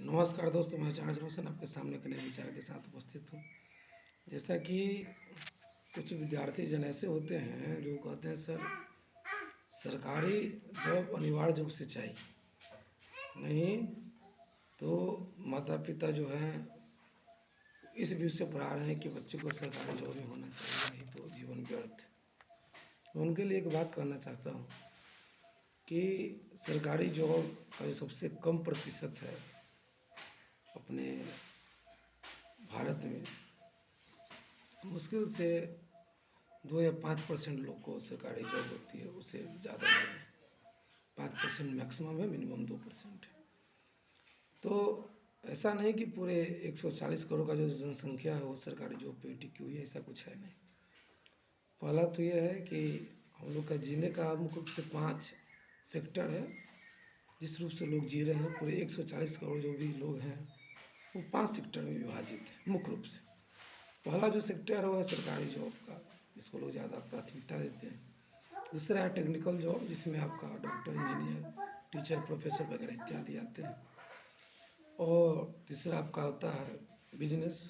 नमस्कार दोस्तों, मैं चार्ल्स रोशन आपके सामने एक नए विचार के साथ उपस्थित हूँ। जैसा कि कुछ विद्यार्थी जन ऐसे होते हैं जो कहते हैं सर सरकारी जॉब अनिवार्य रूप से चाहिए, नहीं तो माता पिता जो हैं इस व्यू से पढ़ा रहे हैं कि बच्चे को सरकारी जॉब ही होना चाहिए, नहीं तो जीवन व्यर्थ। मैं उनके लिए एक बात कहना चाहता हूँ कि सरकारी जॉब का जो सबसे कम प्रतिशत है अपने भारत में, मुश्किल से 2 या 5% लोग को सरकारी जॉब होती है, उससे ज़्यादा नहीं है। 5% मैक्सिमम है, मिनिमम 2% है। तो ऐसा नहीं कि पूरे 140 करोड़ का जो जनसंख्या है वो सरकारी जॉब पे टिकी हुई है, ऐसा कुछ है नहीं। पहला तो ये है कि हम लोग का जीने का मुख्य रूप से 5 सेक्टर है जिस रूप से लोग जी रहे हैं। पूरे 140 करोड़ जो भी लोग हैं वो 5 सेक्टर में विभाजित है मुख्य रूप से। पहला जो सेक्टर है वो है सरकारी जॉब का, जिसको लोग ज़्यादा प्राथमिकता देते हैं। दूसरा है टेक्निकल जॉब, जिसमें आपका डॉक्टर, इंजीनियर, टीचर, प्रोफेसर वगैरह इत्यादि आते हैं। और तीसरा आपका होता है बिजनेस,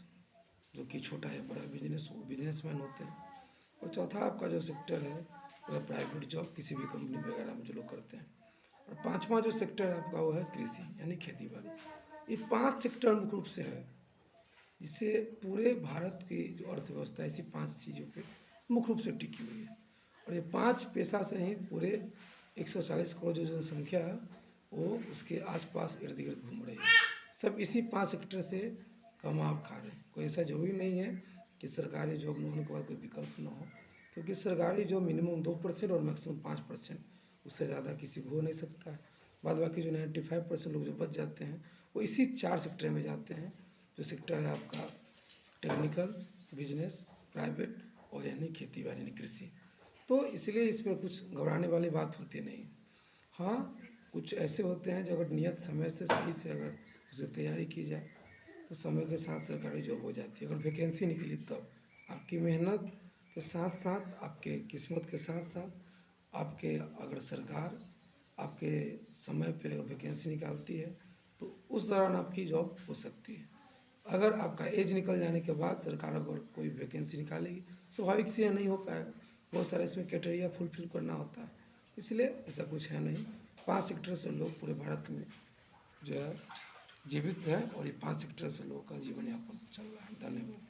जो कि छोटा या बड़ा बिजनेस, वो बिजनेसमैन होते हैं। और चौथा आपका जो सेक्टर है वो है प्राइवेट जॉब, किसी भी कंपनी वगैरह में जो लोग करते हैं। और पाँचवा जो सेक्टर है आपका वो है कृषि, यानी खेती बाड़ी। ये 5 सेक्टर मुख्य रूप से है जिससे पूरे भारत की जो अर्थव्यवस्था है इसी 5 चीज़ों पे मुख्य रूप से टिकी हुई है। और ये 5 पेशा से ही पूरे 140 करोड़ जो जनसंख्या है वो उसके आसपास इर्द गिर्द घूम रही है। सब इसी 5 सेक्टर से कमा खा रहे हैं। कोई ऐसा जरूरी नहीं है कि सरकारी जॉब न होने के बाद कोई विकल्प न हो, क्योंकि सरकारी जॉब मिनिमम 2% और मैक्सिमम 5%, उससे ज़्यादा किसी को हो नहीं सकता है। बाद बाकी जो 95% लोग जो बच जाते हैं वो इसी 4 सेक्टर में जाते हैं, जो सेक्टर है आपका टेक्निकल, बिजनेस, प्राइवेट और यानी खेती बाड़ी यानी कृषि। तो इसलिए इसमें कुछ घबराने वाली बात होती नहीं। हाँ, कुछ ऐसे होते हैं जो अगर नियत समय से सही से अगर उसे तैयारी की जाए तो समय के साथ सरकारी जॉब हो जाती है। अगर वैकेंसी निकली तब आपकी मेहनत के साथ साथ, आपके किस्मत के साथ साथ, आपके अगर सरकार आपके समय पे अगर वैकेंसी निकालती है तो उस दौरान आपकी जॉब हो सकती है। अगर आपका एज निकल जाने के बाद सरकार अगर कोई वैकेंसी निकालेगी, स्वाभाविक से यह नहीं हो पाएगा। बहुत सारे इसमें क्राइटेरिया फुलफिल करना होता है, इसलिए ऐसा कुछ है नहीं। 5 सेक्टर से लोग पूरे भारत में जो है जीवित हैं और ये 5 सेक्टर से लोगों का जीवन यापन चल रहा है। धन्यवाद।